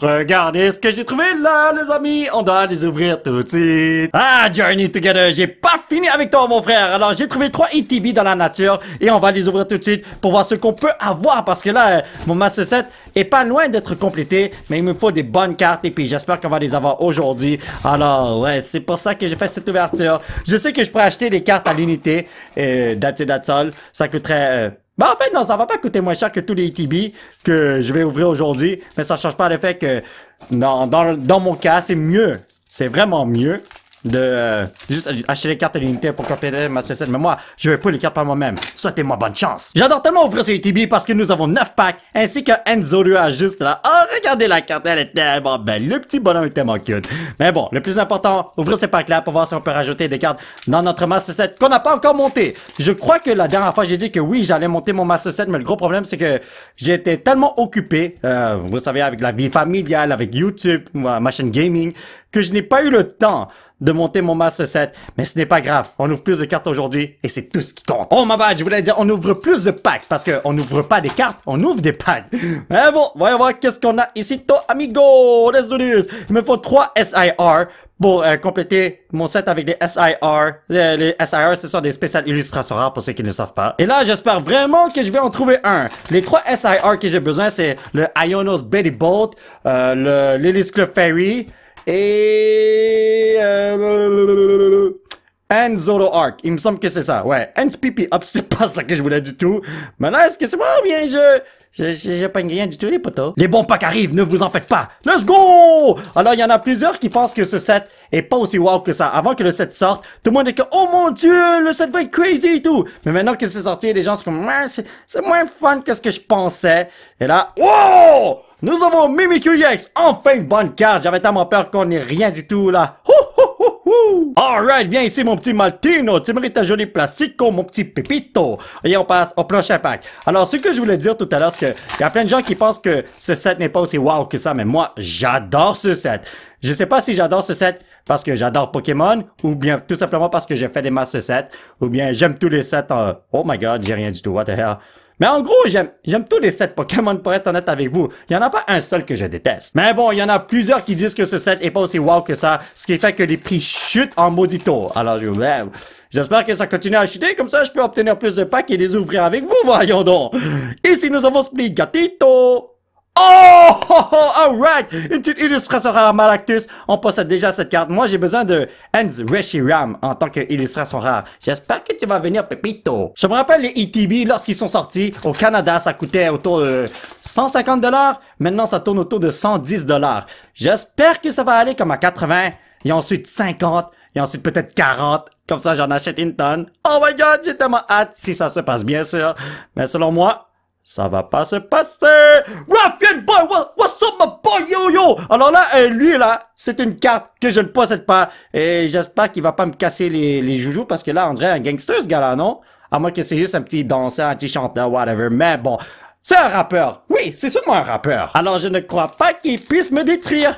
Regardez ce que j'ai trouvé là, les amis. On doit les ouvrir tout de suite. Ah, Journey Together, j'ai pas fini avec toi, mon frère. Alors, j'ai trouvé 3 ETB dans la nature et on va les ouvrir tout de suite pour voir ce qu'on peut avoir parce que là, mon Master Set est pas loin d'être complété, mais il me faut des bonnes cartes et puis j'espère qu'on va les avoir aujourd'hui. Alors, ouais, c'est pour ça que j'ai fait cette ouverture. Je sais que je pourrais acheter les cartes à l'unité. That's all. Ça coûterait... Ben en fait, non, ça va pas coûter moins cher que tous les ETB que je vais ouvrir aujourd'hui, mais ça change pas le fait que dans mon cas, c'est mieux. C'est vraiment mieux de juste acheter les cartes à l'unité pour compléter ma CSL. Mais moi, je vais pas les cartes par moi-même. Souhaitez-moi bonne chance. J'adore tellement ouvrir ces ETB parce que nous avons 9 packs ainsi qu'un Enzo juste là. Oh, regardez la carte, elle est tellement belle. Le petit bonhomme est tellement cute. Mais bon, le plus important, ouvrir ces packs là pour voir si on peut rajouter des cartes dans notre Master Set qu'on n'a pas encore monté. Je crois que la dernière fois, j'ai dit que oui, j'allais monter mon Master Set, mais le gros problème, c'est que j'étais tellement occupé, vous savez, avec la vie familiale, avec YouTube, ma chaîne gaming, que je n'ai pas eu le temps de monter mon Master Set, mais ce n'est pas grave. On ouvre plus de cartes aujourd'hui et c'est tout ce qui compte. Oh my bad, je voulais dire on ouvre plus de packs parce qu'on n'ouvre pas des cartes, on ouvre des packs. Mais bon, voyons voir qu'est-ce qu'on a ici, amigo. Let's do this. Il me faut 3 SIR pour compléter mon set avec des SIR. Les SIR, ce sont des spéciales illustrations rares pour ceux qui ne le savent pas. Et là, j'espère vraiment que je vais en trouver un. Les 3 SIR que j'ai besoin, c'est le Ionos Betty Bolt, le Lily's Club Fairy, et and Zoro Arc, il me semble que c'est ça, ouais. And PP Up, c'est pas ça que je voulais du tout. Mais là, est-ce que c'est moi ou bien j'ai pas rien du tout, les potos? Les bons packs arrivent, ne vous en faites pas. Let's go! Alors, il y en a plusieurs qui pensent que ce set est pas aussi wow que ça. Avant que le set sorte, tout le monde est comme, oh mon dieu, le set va être crazy et tout. Mais maintenant que c'est sorti, les gens sont comme, c'est moins fun que ce que je pensais. Et là, wow! Nous avons Mimikyu-EX, enfin une bonne carte. J'avais tellement peur qu'on n'ait rien du tout là. Alright, viens ici mon petit Maltino, tu mérites un joli plastico, mon petit Pépito. Et on passe au prochain pack. Alors, ce que je voulais dire tout à l'heure, c'est qu'il y a plein de gens qui pensent que ce set n'est pas aussi wow que ça, mais moi, j'adore ce set. Je sais pas si j'adore ce set parce que j'adore Pokémon, ou bien tout simplement parce que j'ai fait des Master Sets, ou bien j'aime tous les sets en... Oh my god, j'ai rien du tout, what the hell. Mais en gros, j'aime tous les sets Pokémon pour être honnête avec vous. Il n'y en a pas un seul que je déteste. Mais bon, il y en a plusieurs qui disent que ce set est pas aussi wow que ça, ce qui fait que les prix chutent en maudito. Alors, j'espère que ça continue à chuter, comme ça je peux obtenir plus de packs et les ouvrir avec vous, voyons donc. Ici, nous avons Sprigatito. Oh, alright! Une petite illustration rare Malactus. On possède déjà cette carte. Moi, j'ai besoin de Hans Reshiram en tant qu'illustration rare. J'espère que tu vas venir, Pépito. Je me rappelle les ETB, lorsqu'ils sont sortis, au Canada, ça coûtait autour de 150 $. Maintenant, ça tourne autour de 110 $. J'espère que ça va aller comme à 80, et ensuite 50, et ensuite peut-être 40. Comme ça, j'en achète une tonne. Oh my god, j'ai tellement hâte si ça se passe bien sûr. Mais selon moi, ça va pas se passer. Ruffian Boy, what's up my boy, yo yo. Alors là, lui là, c'est une carte que je ne possède pas. Et j'espère qu'il va pas me casser les joujoux parce que là, on dirait un gangster ce gars-là, non? À moins que c'est juste un petit danseur, un petit chanteur, whatever. Mais bon, c'est un rappeur. Oui, c'est sûrement un rappeur. Alors je ne crois pas qu'il puisse me détruire.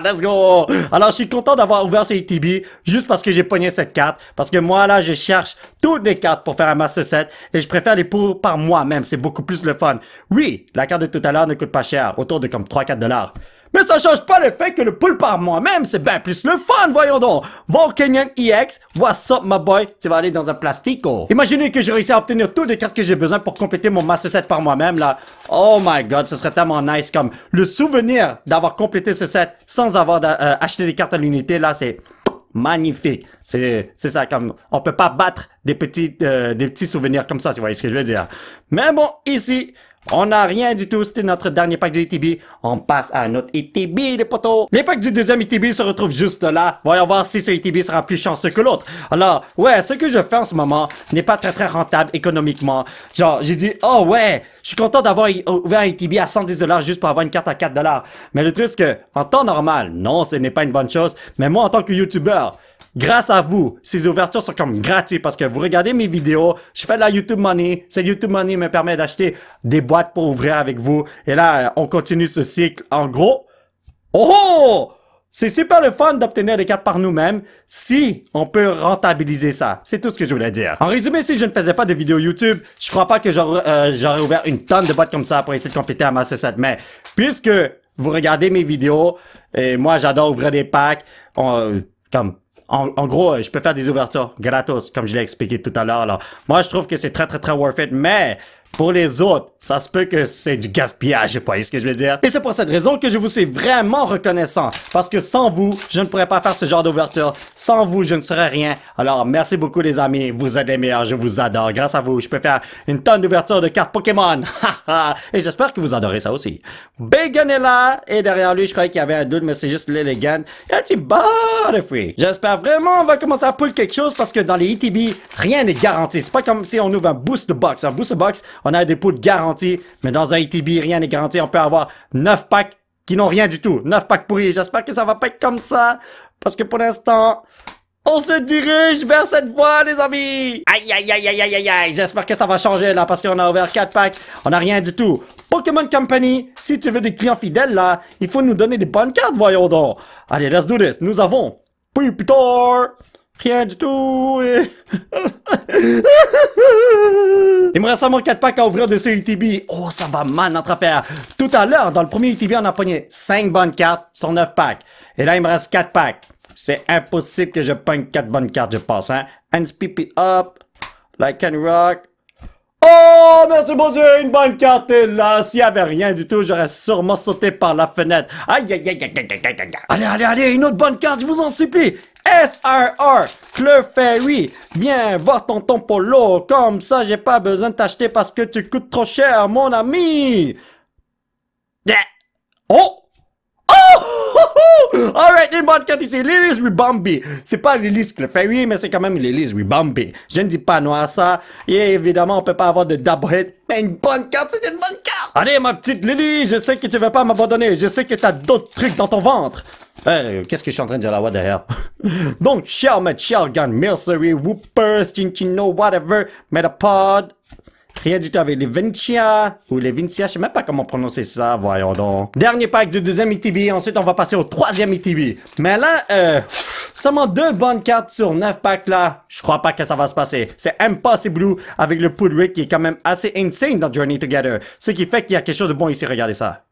Let's go. Alors je suis content d'avoir ouvert ces ETB juste parce que j'ai pogné cette carte. Parce que moi là, je cherche toutes les cartes pour faire un Master Set et je préfère les pour par moi-même. C'est beaucoup plus le fun. Oui, la carte de tout à l'heure ne coûte pas cher, autour de comme 3-4 $. Mais ça change pas le fait que le pull par moi-même, c'est bien plus le fun, voyons donc. Volcanion EX, what's up, my boy? Tu vas aller dans un plastico. Imaginez que j'ai réussi à obtenir toutes les cartes que j'ai besoin pour compléter mon Master Set par moi-même, là. Oh my god, ce serait tellement nice, comme le souvenir d'avoir complété ce set sans avoir acheté des cartes à l'unité, là, c'est magnifique. C'est ça, comme, on peut pas battre des petits souvenirs comme ça, si vous voyez ce que je veux dire. Mais bon, ici, on n'a rien du tout, c'était notre dernier pack du ETB. On passe à notre ETB, les potos. Les packs du deuxième ETB se retrouvent juste là. Voyons voir si ce ETB sera plus chanceux que l'autre. Alors, ouais, ce que je fais en ce moment n'est pas très rentable économiquement. Genre, j'ai dit, oh ouais, je suis content d'avoir ouvert un ETB à 110 $ juste pour avoir une carte à 4 $. Mais le truc, c'est que, en temps normal, non, ce n'est pas une bonne chose. Mais moi, en tant que YouTuber, grâce à vous, ces ouvertures sont comme gratuites parce que vous regardez mes vidéos, je fais de la YouTube Money, cette YouTube Money me permet d'acheter des boîtes pour ouvrir avec vous. Et là, on continue ce cycle. En gros, oh! C'est super le fun d'obtenir des cartes par nous-mêmes si on peut rentabiliser ça. C'est tout ce que je voulais dire. En résumé, si je ne faisais pas de vidéos YouTube, je crois pas que j'aurais ouvert une tonne de boîtes comme ça pour essayer de compléter un Master Set. Mais puisque vous regardez mes vidéos, et moi, j'adore ouvrir des packs. En gros, je peux faire des ouvertures gratos, comme je l'ai expliqué tout à l'heure. Alors, moi, je trouve que c'est très, très, très worth it. Mais pour les autres, ça se peut que c'est du gaspillage, vous voyez ce que je veux dire? Et c'est pour cette raison que je vous suis vraiment reconnaissant. Parce que sans vous, je ne pourrais pas faire ce genre d'ouverture. Sans vous, je ne serais rien. Alors, merci beaucoup les amis. Vous êtes les meilleurs, je vous adore. Grâce à vous, je peux faire une tonne d'ouvertures de cartes Pokémon. Et j'espère que vous adorez ça aussi. Bacon est là. Et derrière lui, je croyais qu'il y avait un doute, mais c'est juste l'élégant. Et un petit Butterfree. J'espère vraiment on va commencer à pull quelque chose parce que dans les ETB, rien n'est garanti. C'est pas comme si on ouvre un booster box. Un booster box, on a des pulls garantis, mais dans un ETB, rien n'est garanti. On peut avoir 9 packs qui n'ont rien du tout. 9 packs pourris. J'espère que ça va pas être comme ça. Parce que pour l'instant, on se dirige vers cette voie, les amis. Aïe, aïe, aïe, aïe, aïe, aïe, aïe. J'espère que ça va changer, là, parce qu'on a ouvert 4 packs. On n'a rien du tout. Pokémon Company, si tu veux des clients fidèles, là, il faut nous donner des bonnes cartes, voyons donc. Allez, let's do this. Nous avons Pupitar. Rien du tout. Il me reste seulement 4 packs à ouvrir de ce ETB. Oh, ça va mal notre affaire. Tout à l'heure, dans le premier ETB, on a pogné 5 bonnes cartes sur 9 packs. Et là, il me reste 4 packs. C'est impossible que je pogne 4 bonnes cartes, je pense, hein. NSPP up. Like can rock. Oh, merci bon Dieu, une bonne carte est là. S'il n'y avait rien du tout, j'aurais sûrement sauté par la fenêtre. Aïe, aïe, aïe, aïe, aïe, aïe, aïe. Allez, allez, allez, une autre bonne carte, je vous en supplie. SRR, Clefairy, viens voir tonton Polo. Comme ça, j'ai pas besoin de t'acheter parce que tu coûtes trop cher, mon ami. Oh! Oh! Alright, une bonne carte ici. Lily's Ribambi. C'est pas Lily's Clefairy, mais c'est quand même Lily's Ribambi. Je ne dis pas non à ça. Et évidemment, on peut pas avoir de double hit. Mais une bonne carte, c'est une bonne carte. Allez, ma petite Lily, je sais que tu veux pas m'abandonner. Je sais que t'as d'autres trucs dans ton ventre. Qu'est-ce que je suis en train de dire là? What the hell? Donc, Shelmet, Shelgun, Milcery, Whooper, Stinchino, whatever, Metapod. Rien du tout avec les Vincia, ou les Vincia, je sais même pas comment prononcer ça, voyons donc. Dernier pack du deuxième ETB, ensuite on va passer au troisième ETB. Mais là, seulement 2 bonnes cartes sur 9 packs là, je crois pas que ça va se passer. C'est Impossible avec le Pudrick qui est quand même assez insane dans Journey Together. Ce qui fait qu'il y a quelque chose de bon ici, regardez ça.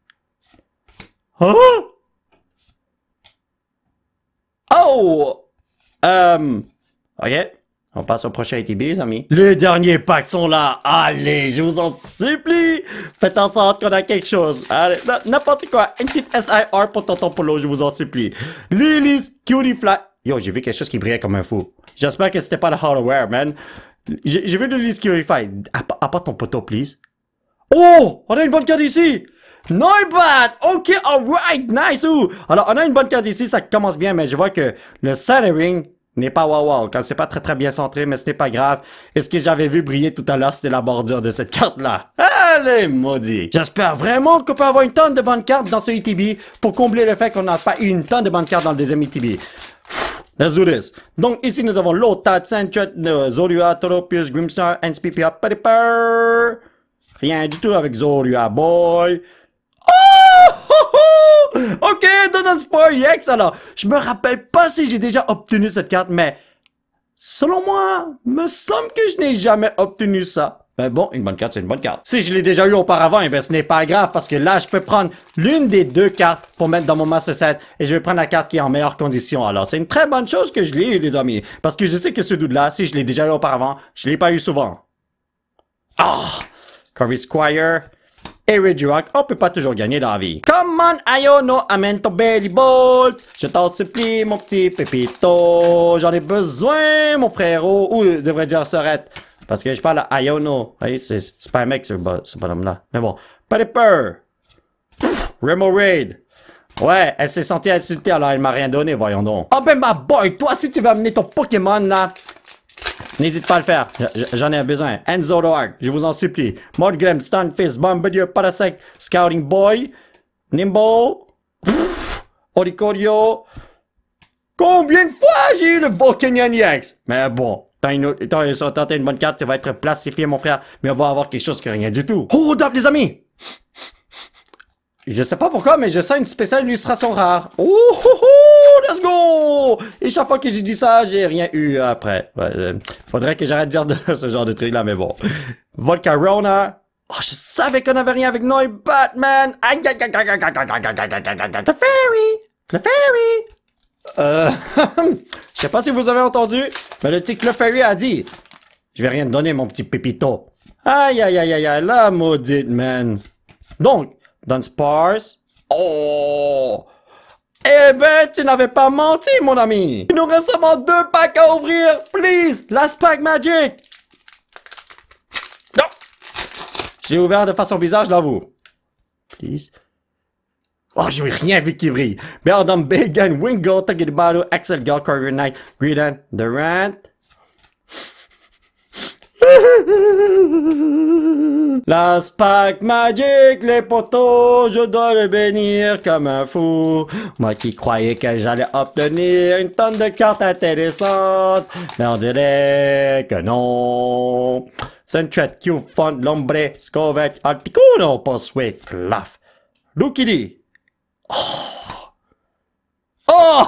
Oh! Oh! Ok. On passe au prochain ETB, les amis. Les derniers packs sont là. Allez, je vous en supplie. Faites en sorte qu'on a quelque chose. Allez, n'importe quoi. Une petite SIR pour tonton Polo, je vous en supplie. Lily's Cutie Fly. Yo, j'ai vu quelque chose qui brillait comme un fou. J'espère que c'était pas le hardware, man. J'ai vu de Lily's Cutie Fly. Apporte ton poteau, please. Oh, on a une bonne carte ici. No bad! Ok, alright, nice! Ooh. Alors, on a une bonne carte ici, ça commence bien, mais je vois que le centering n'est pas wow, quand c'est pas très très bien centré, mais ce n'est pas grave. Et ce que j'avais vu briller tout à l'heure, c'était la bordure de cette carte-là. Allez, maudit! J'espère vraiment qu'on peut avoir une tonne de bonnes cartes dans ce ETB pour combler le fait qu'on n'a pas eu une tonne de bonnes cartes dans le deuxième ETB. Let's do this. Donc, ici, nous avons Lotad, Sentret, Zorua, Toropius, Grimstar, NSPP, Pediper. Rien du tout avec Zorua, boy. Oh! Ok, Donald Spore X. Alors, je me rappelle pas si j'ai déjà obtenu cette carte, mais selon moi, me semble que je n'ai jamais obtenu ça. Mais bon, une bonne carte, c'est une bonne carte. Si je l'ai déjà eu auparavant, eh bien, ce n'est pas grave parce que là, je peux prendre l'une des 2 cartes pour mettre dans mon Master Set et je vais prendre la carte qui est en meilleure condition. Alors, c'est une très bonne chose que je l'ai eu, les amis. Parce que je sais que ce dude-là, si je l'ai déjà eu auparavant, je l'ai pas eu souvent. Ah! Corey Squire. Et Regirock, on peut pas toujours gagner dans la vie. Come on, Iono, amène ton belly bolt. Je t'en supplie, mon petit pépito. J'en ai besoin, mon frérot. Ou, je devrais dire Sorette. Parce que je parle à Iono. Oui, c'est pas un mec, ce bonhomme-là. Mais bon. Pediper. Remo Raid. Ouais, elle s'est sentie insultée, alors elle m'a rien donné, voyons donc. Oh ben, ma boy, toi, si tu veux amener ton Pokémon, là. N'hésite pas à le faire, j'en ai besoin. Enzo Dark, je vous en supplie. Mordgrim, Stunfisk, Bombardier, Parasect, Scouting Boy, Nimbo, Oricorio. Combien de fois j'ai eu le Volcanion EX? Mais bon, t'as une bonne carte, tu vas être plastifié, mon frère. Mais on va avoir quelque chose que rien du tout. Hold up, les amis! Je sais pas pourquoi, mais je sens une spéciale illustration rare. Oh, let's go! Et chaque fois que j'ai dit ça, j'ai rien eu après. Ouais, faudrait que j'arrête de dire ce genre de truc là, mais bon. Volcarona, Oh, je savais qu'on avait rien avec Noy Batman. Aïe, aïe, aïe, aïe, aïe, aïe, aïe, aïe, aïe, aïe, aïe, aïe. The Fairy! Le Fairy! Je sais pas si vous avez entendu, mais le petit Clefairy a dit je vais rien te donner, mon petit pépito. Aïe, aïe, aïe, aïe, aïe, la maudite, man. Donc, Dunsparce. Oh! Eh ben, tu n'avais pas menti, mon ami. Il nous reste seulement 2 packs à ouvrir. Please, last pack magic. Non! Je l'ai ouvert de façon bizarre, je l'avoue. Please. Oh, j'ai rien vu qui brille. Beldum, Bacon, Wingull, Togedemaru, Axel Girl, Courier Knight, Greedent, Durant. La Spack Magic, les potos, je dois le bénir comme un fou. Moi qui croyais que j'allais obtenir une tonne de cartes intéressantes, mais on dirait que non. Sentret, Q-Font, Lombre, Scovet, Articuno, Postway, Claff. Lukidi. Oh! Oh!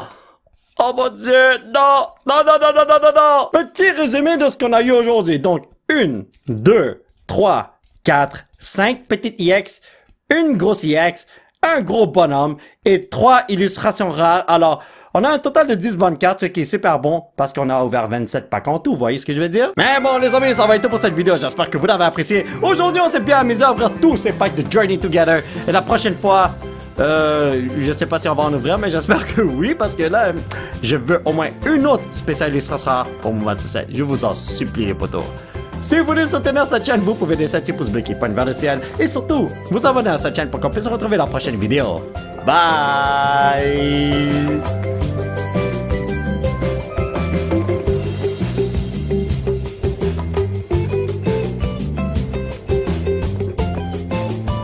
Oh mon Dieu! Non! Non, non, non, non, non, non, non! Petit résumé de ce qu'on a eu aujourd'hui. Donc, 1, 2, 3, 4, 5 petites EX, une grosse EX, un gros bonhomme et 3 illustrations rares. Alors, on a un total de 10 bonnes cartes, ce qui est super bon parce qu'on a ouvert 27 packs en tout, vous voyez ce que je veux dire? Mais bon les amis, ça va être tout pour cette vidéo, j'espère que vous l'avez apprécié. Aujourd'hui, on s'est bien amusé à ouvrir tous ces packs de Journey Together. Et la prochaine fois, je sais pas si on va en ouvrir, mais j'espère que oui, parce que là, je veux au moins une autre spéciale illustration rare pour mon Master. Je vous en supplie les potos. Si vous voulez soutenir cette chaîne, vous pouvez laisser un petit pouce bleu qui pointe vers le ciel. Et surtout, vous abonner à cette chaîne pour qu'on puisse se retrouver dans la prochaine vidéo. Bye!